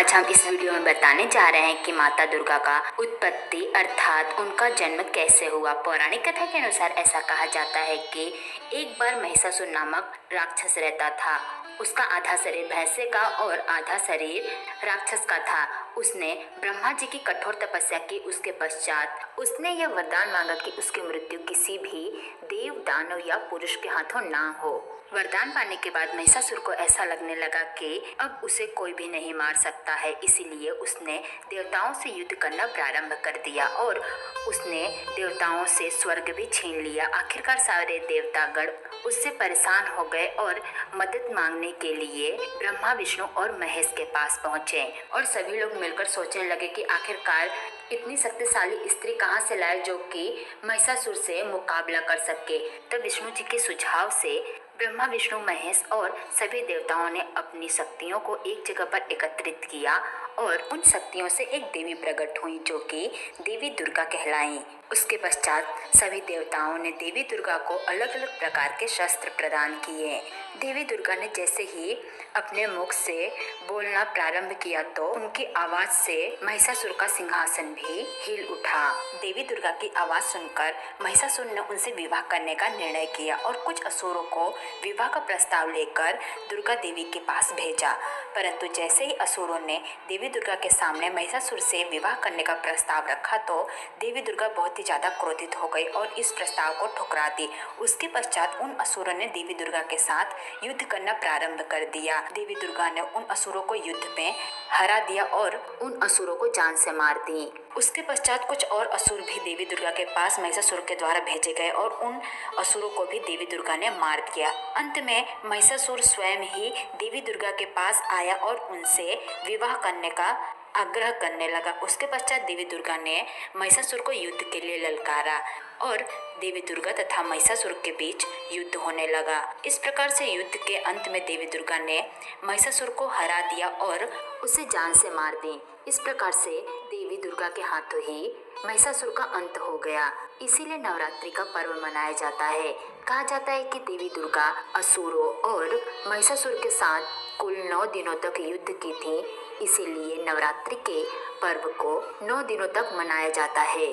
आज हम इस वीडियो में बताने जा रहे हैं कि माता दुर्गा का उत्पत्ति अर्थात उनका जन्म कैसे हुआ। पौराणिक कथा के अनुसार ऐसा कहा जाता है कि एक बार महिषासुर नामक राक्षस रहता था। उसका आधा शरीर भैंसे का और आधा शरीर राक्षस का था। उसने ब्रह्मा जी की कठोर तपस्या की। उसके पश्चात उसने यह वरदान मांगा कि उसकी मृत्यु किसी भी देव, दानव या पुरुष के हाथों ना हो। वरदान पाने के बाद महिषासुर को ऐसा लगने लगा कि अब उसे कोई भी नहीं मार सकता है। इसीलिए उसने देवताओं से युद्ध करना प्रारंभ कर दिया और उसने देवताओं से स्वर्ग भी छीन लिया। आखिरकार सारे देवतागण उससे परेशान हो गए और मदद मांगने के लिए ब्रह्मा, विष्णु और महेश के पास पहुंचे और सभी लोग मिलकर सोचने लगे कि आखिरकार इतनी शक्तिशाली स्त्री कहां से लाए जो कि महिषासुर से मुकाबला कर सके। तब विष्णु जी के सुझाव से ब्रह्मा, विष्णु, महेश और सभी देवताओं ने अपनी शक्तियों को एक जगह पर एकत्रित किया और उन शक्तियों से एक देवी प्रकट हुई जो कि देवी दुर्गा कहलाई। उसके पश्चात सभी देवताओं ने देवी दुर्गा को अलग अलग प्रकार के शस्त्र प्रदान किए। देवी दुर्गा ने जैसे ही अपने मुख से बोलना प्रारंभ किया तो उनकी आवाज से महिषासुर का सिंहासन भी हिल उठा। देवी दुर्गा की आवाज सुनकर महिषासुर ने उनसे विवाह करने का निर्णय किया और कुछ असुरों को विवाह का प्रस्ताव लेकर दुर्गा देवी के पास भेजा। परंतु जैसे ही असुरों ने देवी दुर्गा के सामने महिषासुर से विवाह करने का प्रस्ताव रखा तो देवी दुर्गा बहुत ही ज्यादा क्रोधित हो गई और इस प्रस्ताव को ठुकरा दी। उसके पश्चात उन असुरों ने देवी दुर्गा के साथ युद्ध करना प्रारंभ कर दिया। देवी दुर्गा ने उन असुरों को युद्ध में हरा दिया और उन असुरों को जान से मार दी। उसके पश्चात कुछ और असुर भी देवी दुर्गा के पास महिषासुर के द्वारा भेजे गए और उन असुरों को भी देवी दुर्गा ने मार दिया। अंत में महिषासुर स्वयं ही देवी दुर्गा के पास आया और उनसे विवाह करने का आग्रह करने लगा। उसके पश्चात देवी दुर्गा ने महिषासुर को युद्ध के लिए ललकारा और देवी दुर्गा तथा महिषासुर के बीच युद्ध होने लगा। इस प्रकार से युद्ध के अंत में देवी दुर्गा ने महिषासुर को हरा दिया और उसे जान से मार दी। इस प्रकार से देवी दुर्गा के हाथों ही महिषासुर का अंत हो गया। इसीलिए नवरात्रि का पर्व मनाया जाता है। कहा जाता है कि देवी दुर्गा असुरों और महिषासुर के साथ कुल 9 दिनों तक युद्ध की थी। इसीलिए नवरात्रि के पर्व को 9 दिनों तक मनाया जाता है।